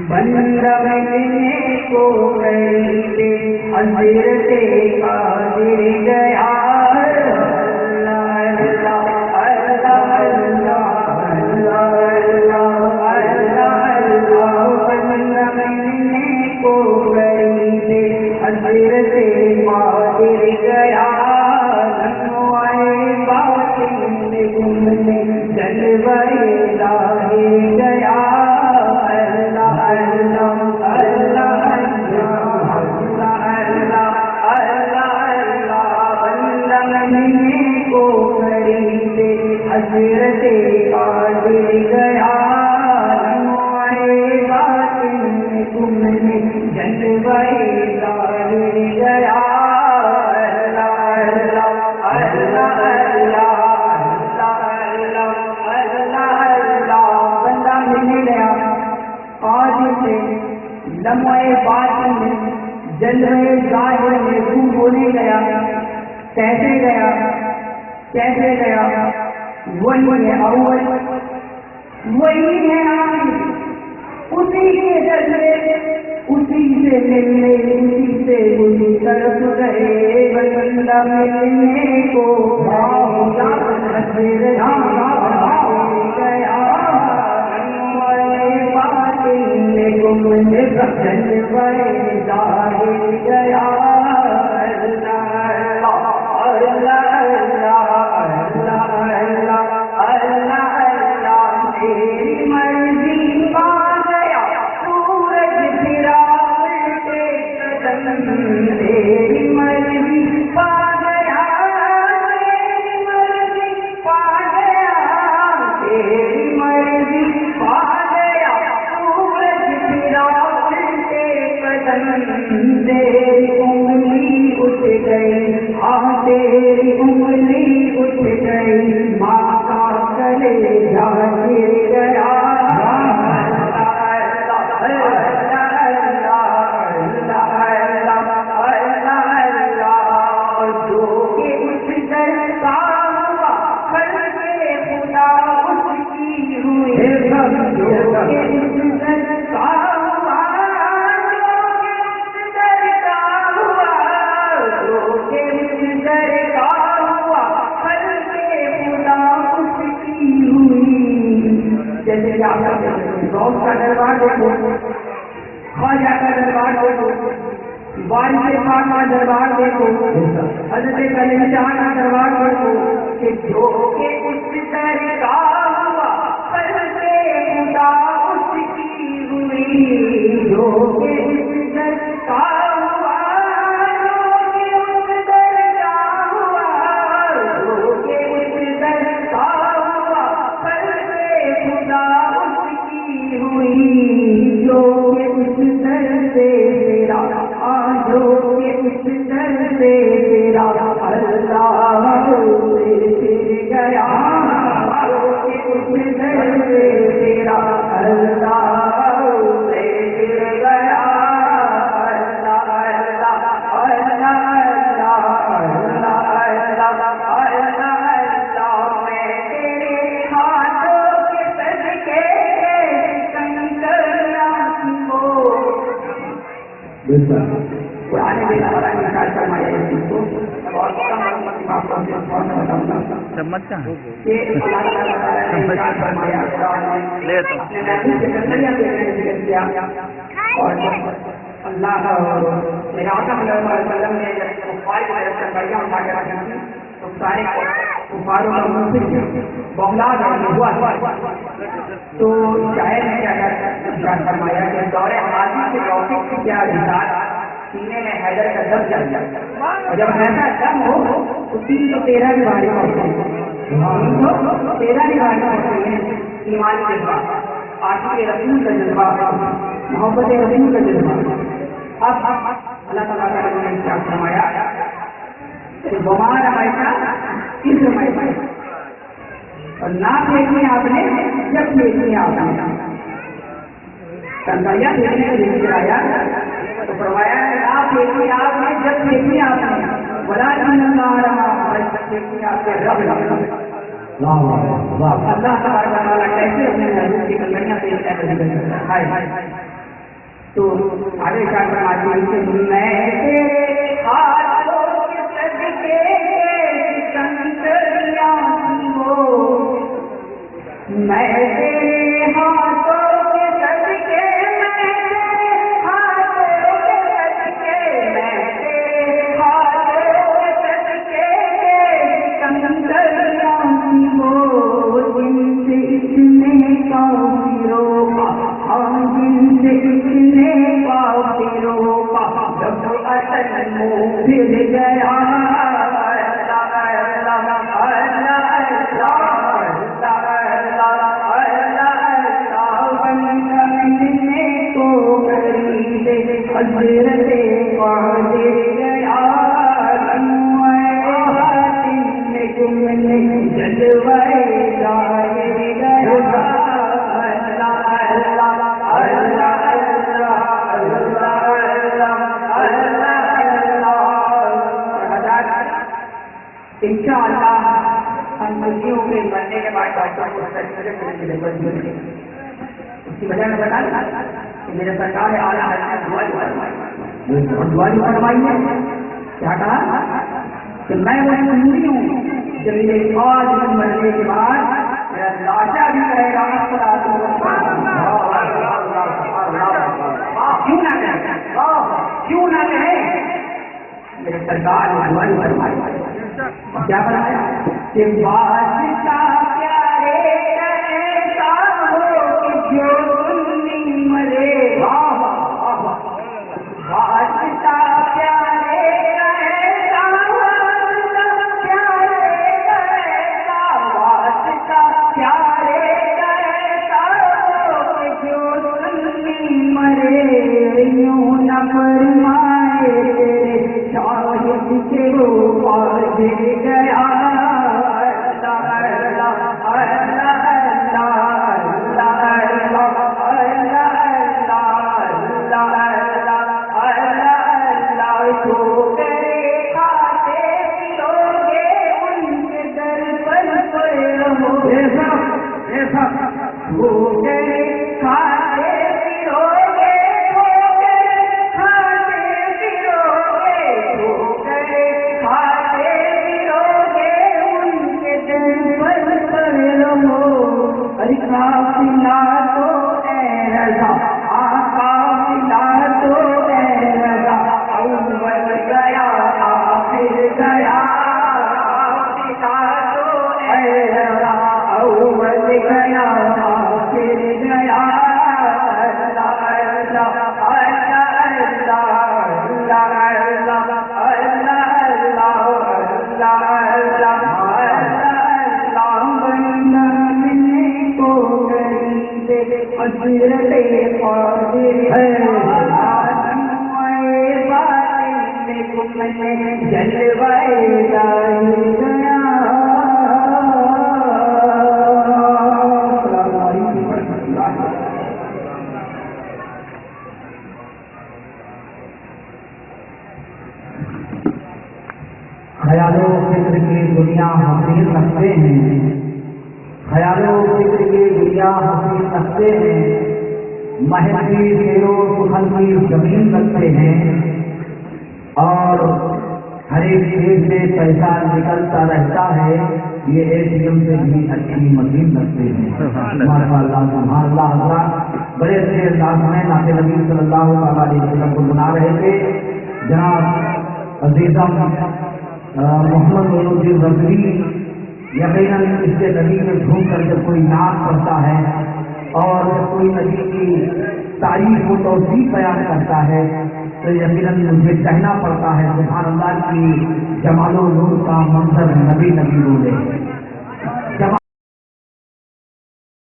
بندہ ملنے کو قریبے حضرت قادر گیا کیسے گیا وہی ہے اول وہی ہے آخر اسی کے جذبے اسی سے ملنے اسی سے اسی طرف گئے بندہ ملنے کو گیا دربار دیکھو حضرت کلیم شاہ کا دربار دیکھو کہ جو کہ اس در کا ہوا کل سے خدا اس کی ہوئی جو کہ اس در کا ہوا جو کہ اس در کا ہوا جو کہ اس در کا ہوا کل سے خدا اس کی ہوئی جو کہ اس در سے میرا جو کہ اس در سے میرا اللہ سے گیا جو کہ اس در سے میرا اللہ سے گیا اللہ اللہ اللہ اللہ میں تیرے ہاتھوں کے صدقے کنکریاں کو قرآن میں اللہ نے اشارہ فرمایا ہے اس کو اور چمچ کا کہ اللہ تعالیٰ نے اشارہ فرمایا لے تو اور اللہ میرے آقا صلی اللہ علیہ وسلم نے جب کفار کی طرف سے بڑیاں اٹھا کے رکھی تھی تو سارے کفاروں کا منصف بغلا ہوا تو شاعر نے کیا فرمایا کہ دور حاضر کے روکے کی کیا جہاد سینے میں حیدر کا دم چل جاتا اور جب ایسا دم ہو تو 313 بھی بھاری پڑتے ہیں 313 بھی بھاری پڑتے ہیں ایمان کے بعد عاشق رسول کا جذبہ محبت رسول کا جذبہ اب اللہ تعالیٰ نے کیا فرمایا کہ بمار ایسا اس میں اور نہ پھینکنے آپ نے جب پھینکنے آپ نے کنکریاں پھینکنے کا ذکر آیا تو فرمایا نہ پھینکنے آپ نے جب پھینکنے آپ نے بلا جن پھینکنے آپ کے رب اللہ تعالیٰ کیسے اپنے محبوب کی کنکریاں پھینکتا ہے تو آگے کیا فرماتی ہے کہ میں تیرے ہاتھوں کے صدقے سنتریاں ہو، میں تیرے ہاتھوں کے صدقے، میں تیرے ہاتھوں کے صدقے، میں تیرے ہاتھوں کے صدقے سنتریاں ہو، جن سے اتنے کافروں کا، جن سے اتنے کافروں کا جب اصل منہ پھر گیا، حضرت قادر گیا جلوے ظاہر گیا، انشاءاللہ ہم خوشیوں کے مرنے کے بعد ڈاکٹر کو اس کی وجہ میں بتا دیں کہ میرے سرکار اعلیٰ حضرت دعا فرمائی ہے، کیا کہا کہ میں وہ سنی ہوں جب میرے آج مرنے کے بعد میرا لاشا بھی کہے گا کیوں نہ کہے، کیوں نہ کہے، میرے سرکار نے دعا فرمائی کیا بنایا کہ بادشاہ پیارے ایسا ہو کہ جو سنی مرے، بادشاہ پیارے ایسا، بادشاہ پیارے ایسا ہو کہ جو سنی مرے، یوں نہ فرمائے شاہد کے وہ پاس گیا، خیال و فکر کی دنیا حسین رکھتے ہیں، خیال و فکر کی دنیا حسین رکھتے ہیں، محل کی شیر و سخن کی زمین رکھتے ہیں، اور ہر ایک چیز سے پیسہ نکلتا رہتا ہے، یہ ایک دم سے بھی اچھی مشین رکھتے ہیں۔ ماشاء اللہ سبحان اللہ، حضرات بڑے اچھے انداز میں نعت نبی صلی اللہ علیہ وسلم کو بنا رہے تھے۔ جناب عزیزم محمد الدین رضوی یقیناً اس کے نبی میں گھوم کر جب کوئی نعت پڑھتا ہے اور کوئی نبی کی تعریف و توصیف بیان کرتا ہے تو یقیناً مجھے کہنا پڑتا ہے سبحان اللہ کی جمال و نور کا منظر نبی نبی بولے۔